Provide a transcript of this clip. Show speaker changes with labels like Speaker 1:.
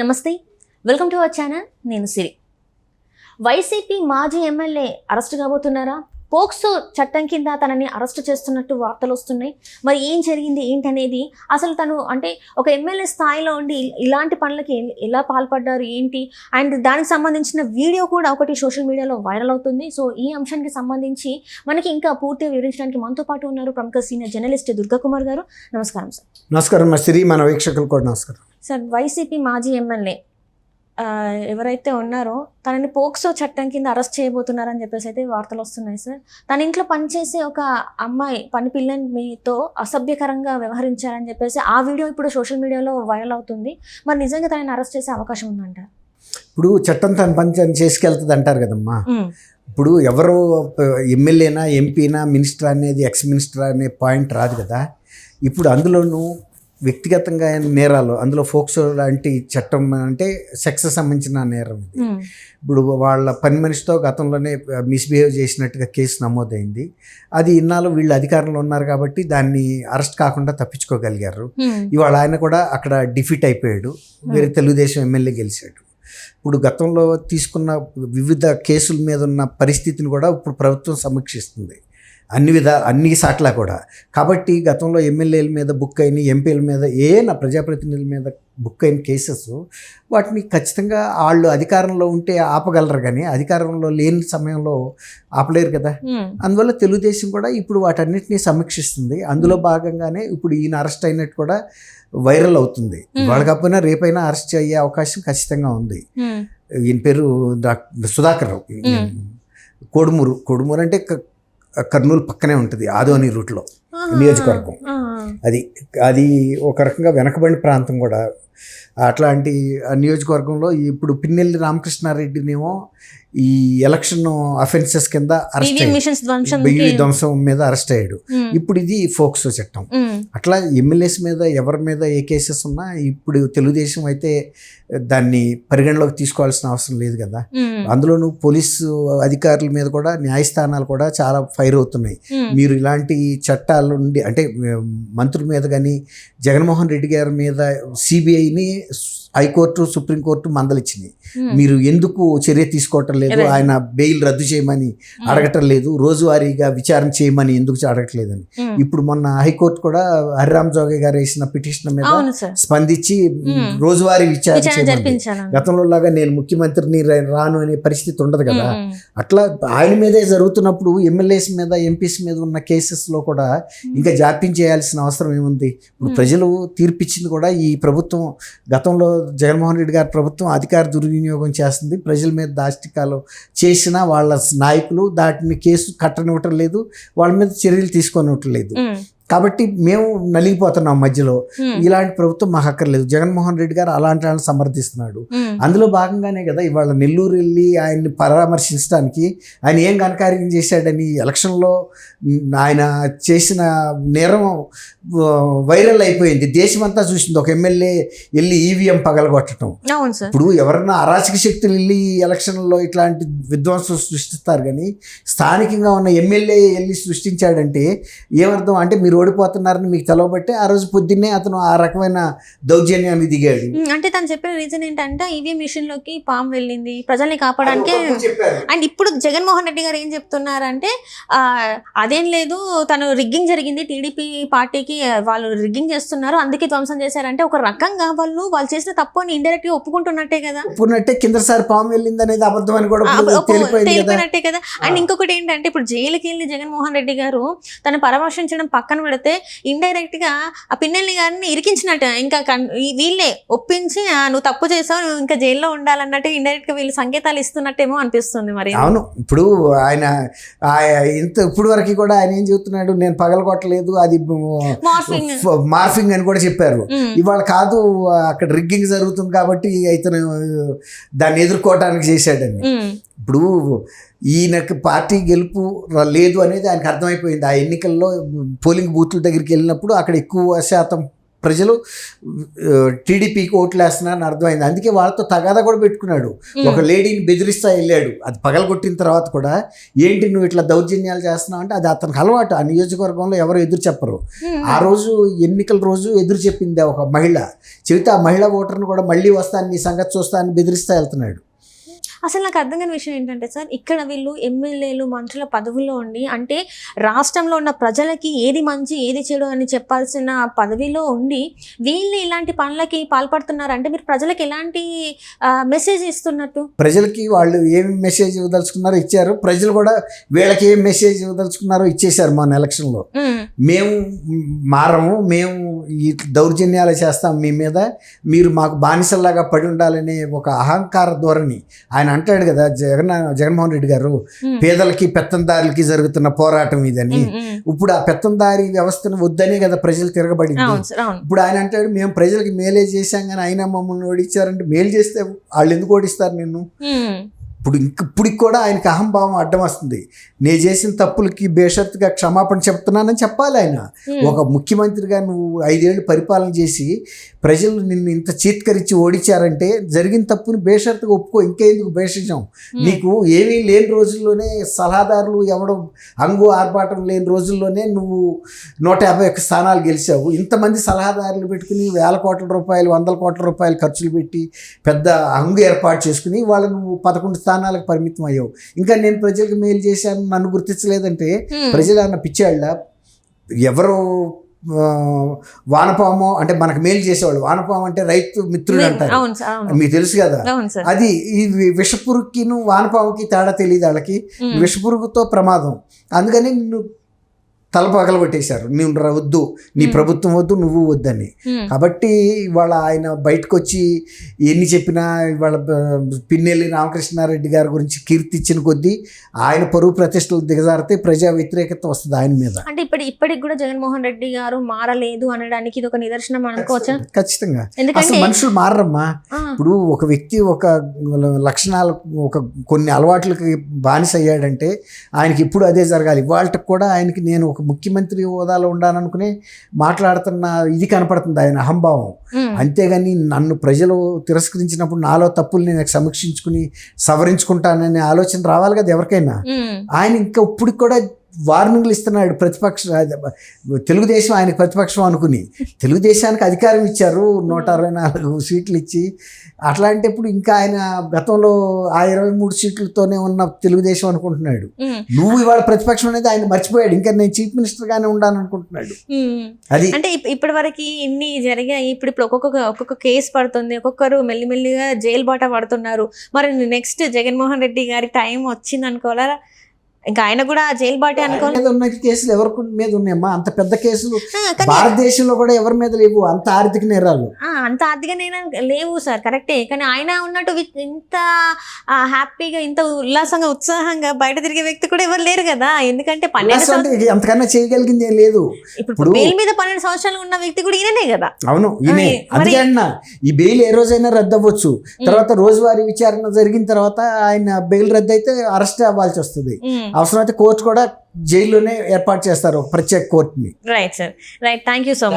Speaker 1: నమస్తే, welcome to our channel. నేను సిరి. YCP మాజీ ఎమ్మెల్యే అరెస్ట్ కాబోతున్నారా? పోక్సో చట్టం కింద తనని అరెస్ట్ చేస్తున్నట్టు వార్తలు వస్తున్నాయి. మరి ఏం జరిగింది ఏంటనేది, అసలు తను అంటే ఒక ఎమ్మెల్యే స్థాయిలో ఉండి ఇలాంటి పనులకి ఎలా పాల్పడ్డారు ఏంటి, అండ్ దానికి సంబంధించిన వీడియో కూడా ఒకటి సోషల్ మీడియాలో వైరల్ అవుతుంది. సో ఈ అంశానికి సంబంధించి మనకి ఇంకా పూర్తిగా వివరించడానికి మనతో పాటు ఉన్నారు ప్రముఖ సీనియర్ జర్నలిస్ట్ దుర్గా కుమార్ గారు. నమస్కారం సార్.
Speaker 2: నమస్కారం సిరి, మన వీక్షకులు కూడా నమస్కారం
Speaker 1: సార్. వైసీపీ మాజీ ఎమ్మెల్యే ఎవరైతే ఉన్నారో తనని పోక్సో చట్టం కింద అరెస్ట్ చేయబోతున్నారని చెప్పేసి అయితే వార్తలు వస్తున్నాయి సార్. తన ఇంట్లో పనిచేసే ఒక అమ్మాయి పని పిల్లని మీతో అసభ్యకరంగా వ్యవహరించారని చెప్పేసి ఆ వీడియో ఇప్పుడు సోషల్ మీడియాలో వైరల్ అవుతుంది. మరి నిజంగా తనని అరెస్ట్ చేసే అవకాశం ఉందంటారు?
Speaker 2: ఇప్పుడు చట్టం తన పని చేసుకెళ్తుంది అంటారు కదమ్మా. ఇప్పుడు ఎవరు ఎమ్మెల్యేనా, ఎంపీనా, మినిస్టర్ అనేది, ఎక్స్ మినిస్టర్ అనే పాయింట్ రాదు కదా. ఇప్పుడు అందులోనూ వ్యక్తిగతంగా నేరాలు, అందులో ఫోక్సో లాంటి చట్టం అంటే సెక్స్ సంబంధించిన నేరం. ఇప్పుడు వాళ్ళ పని మనిషితో గతంలోనే మిస్బిహేవ్ చేసినట్టుగా కేసు నమోదైంది. అది ఇన్నాళ్ళు వీళ్ళు అధికారంలో ఉన్నారు కాబట్టి దాన్ని అరెస్ట్ కాకుండా తప్పించుకోగలిగారు. ఇవాళ ఆయన కూడా అక్కడ డిఫీట్ అయిపోయాడు, వేరే తెలుగుదేశం ఎమ్మెల్యే గెలిచాడు. ఇప్పుడు గతంలో తీసుకున్న వివిధ కేసుల మీద ఉన్న పరిస్థితిని కూడా ఇప్పుడు ప్రభుత్వం సమీక్షిస్తుంది అన్ని సాట్లా కూడా. కాబట్టి గతంలో ఎమ్మెల్యేల మీద బుక్ అయిన, ఎంపీల మీద, ప్రజాప్రతినిధుల మీద బుక్ అయిన కేసెస్ వాటిని ఖచ్చితంగా వాళ్ళు అధికారంలో ఉంటే ఆపగలరు, కానీ అధికారంలో లేని సమయంలో ఆపలేరు కదా. అందువల్ల తెలుగుదేశం కూడా ఇప్పుడు వాటన్నిటినీ సమీక్షిస్తుంది. అందులో భాగంగానే ఇప్పుడు ఈయన అరెస్ట్ అయినట్టు కూడా వైరల్ అవుతుంది. వాళ్ళకపోయినా రేపైనా అరెస్ట్ అయ్యే అవకాశం ఖచ్చితంగా ఉంది. ఈయన పేరు సుధాకర్ రావు. కోడుమూరు అంటే కర్నూలు పక్కనే ఉంటుంది, ఆదోని రూట్లో నియోజకవర్గం. అది ఒక రకంగా వెనకబడిన ప్రాంతం కూడా. అట్లాంటి నియోజకవర్గంలో ఇప్పుడు పిన్నెల్లి రామకృష్ణారెడ్డినేమో ఈ ఎలక్షన్ అఫెన్సెస్ కింద ధ్వంసం మీద అరెస్ట్ అయ్యాడు. ఇప్పుడు ఇది ఫోక్సో చట్టం. అట్లా ఎమ్మెల్యేస్ మీద ఎవరి మీద ఏ కేసెస్ ఉన్నా ఇప్పుడు తెలుగుదేశం అయితే దాన్ని పరిగణలోకి తీసుకోవాల్సిన అవసరం లేదు కదా. అందులోనూ పోలీసు అధికారుల మీద కూడా, న్యాయస్థానాలు కూడా చాలా ఫైర్ అవుతున్నాయి. మీరు ఇలాంటి చట్టాల నుండి అంటే మంత్రుల మీద కానీ, జగన్మోహన్ రెడ్డి గారి మీద సిబిఐని హైకోర్టు, సుప్రీంకోర్టు మందలిచ్చినాయి. మీరు ఎందుకు చర్య తీసుకోవటం లేదు, ఆయన బెయిల్ రద్దు చేయమని అడగటం లేదు, రోజువారీగా విచారణ చేయమని ఎందుకు అడగట్లేదని. ఇప్పుడు మొన్న హైకోర్టు కూడా హరిరామ్ జోగే గారు వేసిన పిటిషన్ మీద స్పందించి రోజువారీ విచారణ చేయమని. గతంలో లాగా నేను ముఖ్యమంత్రిని రాను అనే పరిస్థితి ఉండదు కదా. అట్లా ఆయన మీదే జరుగుతున్నప్పుడు ఎమ్మెల్యేస్ మీద, ఎంపీస్ మీద ఉన్న కేసెస్లో కూడా ఇంకా జాప్యం చేయాల్సిన అవసరం ఏముంది? ఇప్పుడు ప్రజలు తీర్పిచ్చింది కూడా ఈ ప్రభుత్వం, గతంలో జగన్మోహన్ రెడ్డి గారి ప్రభుత్వం అధికార దుర్వినియోగం చేస్తుంది. ప్రజల మీద దాష్టికాలు చేసిన వాళ్ళ నాయకులు దాటిని కేసు కట్టనివ్వటం లేదు, వాళ్ళ మీద చర్యలు తీసుకొనివ్వటం లేదు. కాబట్టి మేము నలిగిపోతున్నాం మధ్యలో. ఇలాంటి ప్రభుత్వం మాకు అక్కర్లేదు. జగన్మోహన్ రెడ్డి గారు అలాంటి వాళ్ళని సమర్థిస్తున్నాడు. అందులో భాగంగానే కదా ఇవాళ నెల్లూరు వెళ్ళి ఆయన్ని పరామర్శించడానికి, ఆయన ఏం ఘనకార్యం చేశాడని ఎలక్షన్లో ఆయన చేసిన నేరం వైరల్ అయిపోయింది, దేశమంతా చూసింది. ఒక ఎమ్మెల్యే వెళ్ళి ఈవీఎం పగలగొట్టడం. ఇప్పుడు ఎవరన్నా అరాచక శక్తులు వెళ్ళి ఎలక్షన్లో ఇట్లాంటి విధ్వంసం సృష్టిస్తారు, కానీ స్థానికంగా ఉన్న ఎమ్మెల్యే వెళ్ళి సృష్టించాడంటే ఏమర్థం? అంటే మీరు ఓడిపోతున్నారని మీకు తెలవబట్టే ఆ రోజు పొద్దున్నే అతను ఆ రకమైన దౌర్జన్యాన్ని దిగాడు.
Speaker 1: అంటే తను చెప్పిన రీజన్ ఏంటంటే ఈవీఎం మిషన్ లోకి పాము వెళ్ళింది, ప్రజల్ని కాపాడడానికి. అండ్ ఇప్పుడు జగన్మోహన్ రెడ్డి గారు ఏం చెప్తున్నారంటే అదేం లేదు, తను రిగ్గింగ్ జరిగింది, టీడీపీ పార్టీకి వాళ్ళు రిగ్గింగ్ చేస్తున్నారు, అందుకే ధ్వంసం చేశారంటే ఒక రకంగా వాళ్ళు చేసిన తప్పు అని ఇండైరెక్ట్ గా ఒప్పుకుంటున్నట్టే కదా.
Speaker 2: ఒప్పుకున్నట్టే, కిందసారి పాము వెళ్ళింది అనేది అబద్ధం అని కూడా
Speaker 1: తెలిపినట్టే కదా. అండ్ ఇంకొకటి ఏంటంటే ఇప్పుడు జైలుకి వెళ్ళి జగన్మోహన్ రెడ్డి గారు తను పరామర్శించడం పక్కన పెడితే ఇండైరెక్ట్ గా ఆ పిన్నెల్లి గారిని ఇరికించినట్టు, ఇంకా వీళ్ళే ఒప్పించి నువ్వు తప్పు చేసావు, నువ్వు ఇంకా జైల్లో ఉండాలన్నట్టు ఇండైరెక్ట్ గా వీళ్ళు సంకేతాలు ఇస్తున్నట్టేమో అనిపిస్తుంది. మరి
Speaker 2: అవును, ఇప్పుడు ఆయన ఇప్పుడు వరకు కూడా ఆయన ఏం చెబుతున్నాడు, నేను పగలగొట్టలేదు, అది మార్ఫింగ్ అని కూడా చెప్పారు. ఇవాళ కాదు, అక్కడ రిగ్గింగ్ జరుగుతుంది కాబట్టి ఇతను దాన్ని ఎదుర్కోవటానికి చేశాడని. ఇప్పుడు ఈయనకి పార్టీ గెలుపు లేదు అనేది ఆయనకు అర్థమైపోయింది. ఆ ఎన్నికల్లో పోలింగ్ బూత్ల దగ్గరికి వెళ్ళినప్పుడు అక్కడ ఎక్కువ శాతం ప్రజలు టీడీపీకి ఓట్లు వేస్తున్నారని అర్థమైంది. అందుకే వాళ్ళతో తగాదా కూడా పెట్టుకున్నాడు. ఒక లేడీని బెదిరిస్తా వెళ్ళాడు. అది పగలగొట్టిన తర్వాత కూడా ఏంటి నువ్వు ఇట్లా దౌర్జన్యాలు చేస్తున్నావు అంటే అది అతనికి అలవాటు. ఆ నియోజకవర్గంలో ఎవరు ఎదురు చెప్పరు. ఆ రోజు ఎన్నికల రోజు ఎదురు చెప్పింది ఒక మహిళ. చెబితే ఆ మహిళా ఓటర్ని కూడా మళ్ళీ వస్తాను నీ సంగతి చూస్తానని బెదిరిస్తా వెళ్తున్నాడు.
Speaker 1: అసలు నాకు అర్థం కాని విషయం ఏంటంటే సార్, ఇక్కడ వీళ్ళు ఎమ్మెల్యేలు మంత్రుల పదవుల్లో ఉండి, అంటే రాష్ట్రంలో ఉన్న ప్రజలకి ఏది మంచి ఏది చెడు అని చెప్పాల్సిన పదవిలో ఉండి వీళ్ళు ఇలాంటి పనులకి పాల్పడుతున్నారు అంటే మీరు ప్రజలకు ఎలాంటి మెసేజ్ ఇస్తున్నట్టు?
Speaker 2: ప్రజలకి వాళ్ళు ఏమి మెసేజ్ ఇవ్వదలుచుకున్నారో ఇచ్చారు. ప్రజలు కూడా వీళ్ళకి ఏం మెసేజ్ ఇవ్వదలుచుకున్నారో ఇచ్చేశారు. మన ఎలక్షన్లో మేము మారము, మేము ఈ దౌర్జన్యాలు చేస్తాం మీ మీద, మీరు మాకు బానిసల్లాగా పడి ఉండాలనే ఒక అహంకార ధోరణి. ఆయన అంటాడు కదా జగన్మోహన్ రెడ్డి గారు, పేదలకి పెత్తందారులకి జరుగుతున్న పోరాటం ఇదని. ఇప్పుడు ఆ పెత్తందారి వ్యవస్థను వద్దనే కదా ప్రజలు తిరగబడింది. ఇప్పుడు ఆయన అంటాడు మేము ప్రజలకి మేలే చేశాం కానీ అయినా మమ్మల్ని ఓడించారంటే, మేలు చేస్తే వాళ్ళు ఎందుకు ఓడిస్తారు నిన్ను? ఇప్పటికి కూడా ఆయనకి అహంభావం అడ్డం వస్తుంది. నేను చేసిన తప్పులకి బేషరతుగా క్షమాపణ చెప్తున్నానని చెప్పాలి ఆయన. ఒక ముఖ్యమంత్రిగా నువ్వు 5 ఏళ్ళు పరిపాలన చేసి ప్రజలు నిన్ను ఇంత చీత్కరించి ఓడించారంటే జరిగిన తప్పుని బేషరతుగా ఒప్పుకో. ఇంకేందుకు భేషజం? నీకు ఏమీ లేని రోజుల్లోనే సలహాదారులు ఎవడం అంగు ఆర్భాటం లేని రోజుల్లోనే నువ్వు 151 స్థానాలు గెలిచావు. ఇంతమంది సలహాదారులు పెట్టుకుని వేల కోట్ల రూపాయలు 100 కోట్ల రూపాయలు ఖర్చులు పెట్టి పెద్ద అంగు ఏర్పాటు చేసుకుని వాళ్ళు నువ్వు 11 స్థానాలకు పరిమితం అయ్యావు. ఇంకా నేను ప్రజలకు మేలు చేశాను నన్ను గుర్తించలేదంటే ప్రజలు అన్న పిచ్చాళ్ళ. ఎవరు వానపాము అంటే మనకు మేలు చేసేవాళ్ళు, వానపాము అంటే రైతు మిత్రుడు అంటారు, మీకు తెలుసు కదా. అది ఈ విషపురుగుకి వానపాముకి తేడా తెలియదు వాళ్ళకి. విషపురుగుతో ప్రమాదం. అందుకని నిన్ను తల పగలగొట్టేశారు. నువ్వు వద్దు, నీ ప్రభుత్వం వద్దు, నువ్వు వద్దని. కాబట్టి ఇవాళ ఆయన బయటకు వచ్చి ఎన్ని చెప్పినా ఇవాళ పిన్నెల్లి రామకృష్ణారెడ్డి గారి గురించి కీర్తి ఇచ్చిన కొద్దీ ఆయన పరువు ప్రతిష్టలు దిగజారితే ప్రజా వ్యతిరేకత వస్తుంది ఆయన మీద. అంటే
Speaker 1: ఇప్పటికి కూడా జగన్మోహన్ రెడ్డి గారు మారలేదు అనడానికి ఇది ఒక నిదర్శనం అనుకోవచ్చా?
Speaker 2: ఖచ్చితంగా. అసలు మనుషులు మారమ్మా. ఇప్పుడు ఒక వ్యక్తి ఒక లక్షణాలు ఒక కొన్ని అలవాట్లకి బానిస అయ్యాడంటే ఆయనకి ఇప్పుడు అదే జరగాలి. ఇవాళకి కూడా ఆయనకి నేను ఒక ముఖ్యమంత్రి హోదాలో ఉండాలనుకునే మాట్లాడుతున్న ఇది కనపడుతుంది ఆయన అహంభావం. అంతేగాని నన్ను ప్రజలు తిరస్కరించినప్పుడు నాలో తప్పులు నేను సమీక్షించుకుని సవరించుకుంటాననే ఆలోచన రావాలి కదా ఎవరికైనా. ఆయన ఇంకా ఇప్పుడు కూడా వార్నింగ్లు ఇస్తున్నాడు. తెలుగుదేశం ఆయనకు ప్రతిపక్షం అనుకుని తెలుగుదేశానికి అధికారం ఇచ్చారు 164 సీట్లు ఇచ్చి. అట్లాంటప్పుడు ఇంకా ఆయన గతంలో ఆ 23 సీట్లతోనే ఉన్న తెలుగుదేశం అనుకుంటున్నాడు. నువ్వు ఇవాళ ప్రతిపక్షం అనేది ఆయన మర్చిపోయాడు. ఇంకా నేను చీఫ్ మినిస్టర్ గానే ఉండాలని అనుకుంటున్నాడు.
Speaker 1: అది అంటే ఇప్పటి వరకు ఇన్ని జరిగాయి. ఇప్పుడు ఒక్కొక్క కేసు పడుతుంది, ఒక్కొక్కరు మెల్లిమెల్లిగా జైలు బాట పడుతున్నారు. మరి నెక్స్ట్ జగన్మోహన్ రెడ్డి గారి టైం వచ్చింది అనుకోవాలా? ఇంకా ఆయన కూడా జైలు బాటే అనుకోవాలి.
Speaker 2: ఉన్న కేసులు ఎవరి మీద ఉన్నాయమ్మా? అంత పెద్ద కేసులు భారతదేశంలో కూడా ఎవరి మీద లేవు. అంత ఆర్థిక నేరాలు
Speaker 1: అంత ఆర్థిక నేరాలు లేవు సార్, కరెక్టే. కానీ ఆయన ఉన్నట్టు ఇంత హ్యాపీగా ఇంత ఉల్లాసంగా ఉత్సాహంగా బయట తిరిగే వ్యక్తి కూడా ఎవరు లేరు కదా. ఎందుకంటే 12
Speaker 2: అంతకన్నా చేయగలిగింది ఏం లేదు.
Speaker 1: ఇప్పుడు బెయిల్ మీద 12 సంవత్సరాలు ఉన్న వ్యక్తి కూడా ఈయననే కదా.
Speaker 2: అవును, ఈయనే. అందుకే అన్నా ఈ బెయిల్ ఏ రోజైనా రద్దు అవ్వచ్చు. తర్వాత రోజువారీ విచారణ జరిగిన తర్వాత ఆయన బెయిల్ రద్దు అయితే అరెస్ట్ అవ్వాల్సి వస్తుంది. అవసరమైతే కోర్టు కూడా జైల్లోనే ఏర్పాటు చేస్తారు, ప్రత్యేక కోర్టుని.
Speaker 1: Right sir, right. Thank you so much.